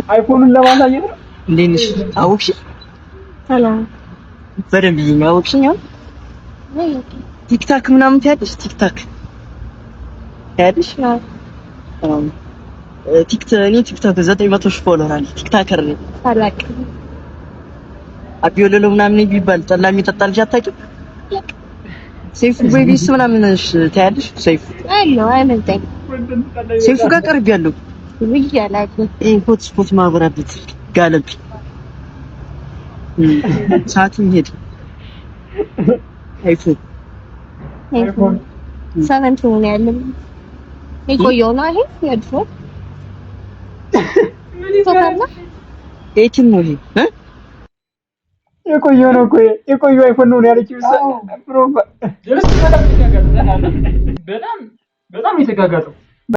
አይፎኑን ለማሳየት ነው። እንዴት ነሽ? አውቅሽ? ሰላም በደንብ አውቅሽኝ? ቲክታክ ምናምን ታያለሽ? ቲክታክ ታያለሽ? እኔ ቲክታክ 900 ሺህ ፎሎወር አለ። ቲክታከር ነኝ። አላውቅም። አቢዮሎሎ ምናምን ይባል ጠላ የሚጠጣ ልጅ አታውቂም? ሰይፉ ቤቢስ ምናምን ታያለሽ? ሰይፉ አይመጣኝ። ሰይፉ ጋር ቀርቤያለሁ። ሆት ስፖት ማብራበት ጋለብ ሰዓትም ሄደ። አይፎን ሰቨንቲ ነው ያለው። የቆየው ነው ይሄ የድሮ ኤቲን ነው ይሄ የቆየው ነው እኮ የቆየው አይፎን ነው ያለችው። በጣም የተጋጋጠው